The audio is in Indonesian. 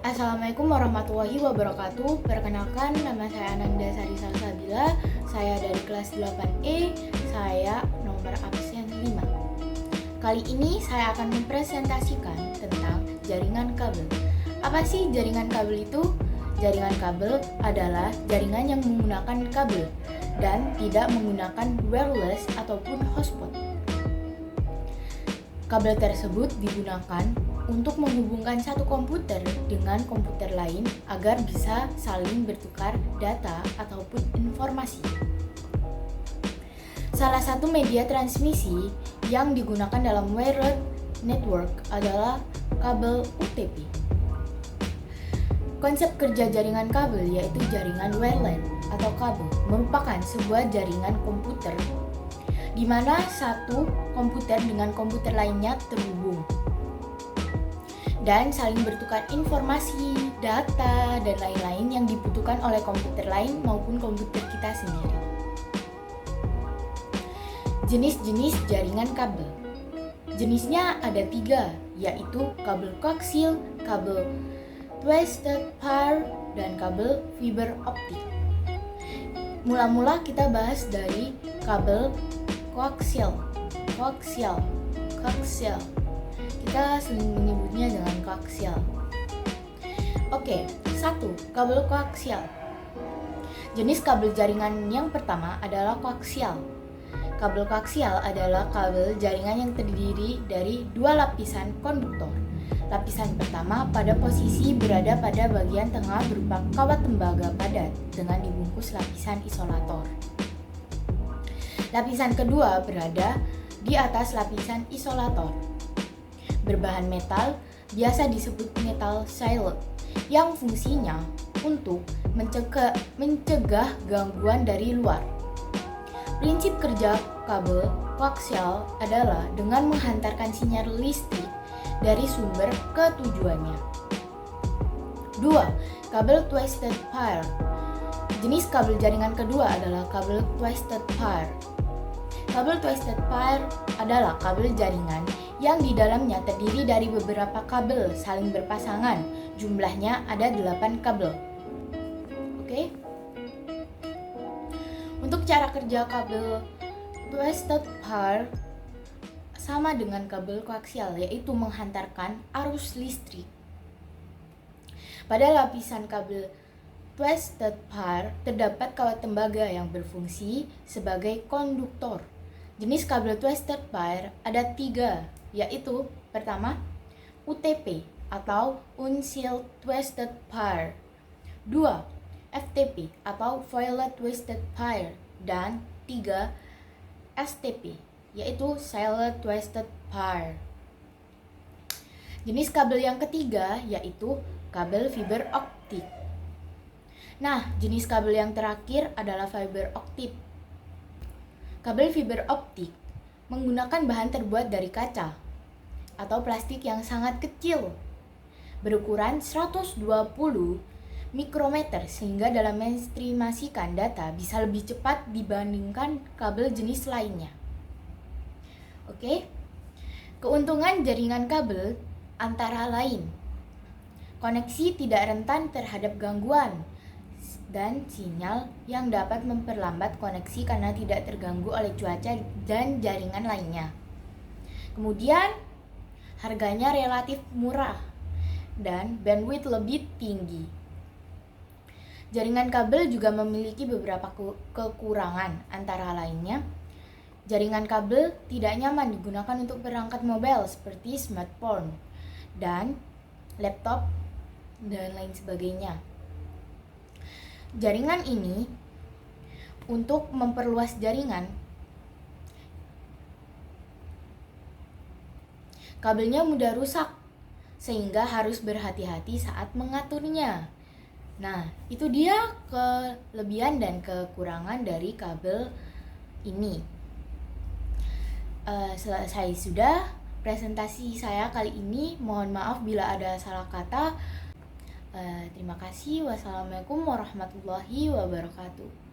Assalamualaikum warahmatullahi wabarakatuh. Perkenalkan, nama saya Ananda Sari Salsabila. Saya dari kelas 8E. Saya nomor absen 5. Kali ini saya akan mempresentasikan tentang jaringan kabel. Apa sih jaringan kabel itu? Jaringan kabel adalah jaringan yang menggunakan kabel dan tidak menggunakan wireless ataupun hotspot. Kabel tersebut digunakan untuk menghubungkan satu komputer dengan komputer lain agar bisa saling bertukar data ataupun informasi. Salah satu media transmisi yang digunakan dalam wired network adalah kabel UTP. Konsep kerja jaringan kabel yaitu jaringan WLAN atau kabel merupakan sebuah jaringan komputer di mana satu komputer dengan komputer lainnya terhubung dan saling bertukar informasi, data, dan lain-lain yang dibutuhkan oleh komputer lain maupun komputer kita sendiri. Jenis-jenis jaringan kabel. Jenisnya ada 3, yaitu kabel koaksial, kabel twisted pair, dan kabel fiber optik. Mula-mula kita bahas dari kabel koaksial. Kita sering menyebutnya dengan koaksial. Oke, 1. Kabel koaksial. Jenis kabel jaringan yang pertama adalah koaksial. Kabel koaksial adalah kabel jaringan yang terdiri dari 2 lapisan konduktor. Lapisan pertama pada posisi berada pada bagian tengah berupa kawat tembaga padat dengan dibungkus lapisan isolator. Lapisan kedua berada di atas lapisan isolator. Berbahan metal, biasa disebut metal silent, yang fungsinya untuk mencegah gangguan dari luar. Prinsip kerja kabel koaksial adalah dengan menghantarkan sinyal listrik dari sumber ke tujuannya. 2. Kabel twisted pair. Jenis kabel jaringan kedua adalah kabel twisted pair. Kabel twisted pair adalah kabel jaringan yang di dalamnya terdiri dari beberapa kabel saling berpasangan. Jumlahnya ada 8 kabel. Oke. Untuk cara kerja kabel twisted pair sama dengan kabel koaksial, yaitu menghantarkan arus listrik. Pada lapisan kabel twisted pair terdapat kawat tembaga yang berfungsi sebagai konduktor. Jenis kabel twisted pair ada 3, yaitu pertama UTP atau unsealed twisted pair, 2 FTP atau violet twisted pair, dan 3 STP yaitu silent twisted pair. Jenis kabel yang ketiga yaitu kabel fiber optik. Nah, jenis kabel yang terakhir adalah fiber optik. Kabel fiber optik menggunakan bahan terbuat dari kaca atau plastik yang sangat kecil, berukuran 120 mikrometer sehingga dalam menstreamasikan data bisa lebih cepat dibandingkan kabel jenis lainnya. Oke. Keuntungan jaringan kabel antara lain: koneksi tidak rentan terhadap gangguan dan sinyal yang dapat memperlambat koneksi karena tidak terganggu oleh cuaca dan jaringan lainnya. Kemudian, harganya relatif murah dan bandwidth lebih tinggi. Jaringan kabel juga memiliki beberapa kekurangan, antara lainnya jaringan kabel tidak nyaman digunakan untuk perangkat mobile seperti smartphone dan laptop dan lain sebagainya. Jaringan ini untuk memperluas jaringan, kabelnya mudah rusak sehingga harus berhati-hati saat mengaturnya. Nah, itu dia kelebihan dan kekurangan dari kabel ini. Selesai sudah, presentasi saya kali ini. Mohon maaf bila ada salah kata. Terima kasih. Wassalamualaikum warahmatullahi wabarakatuh.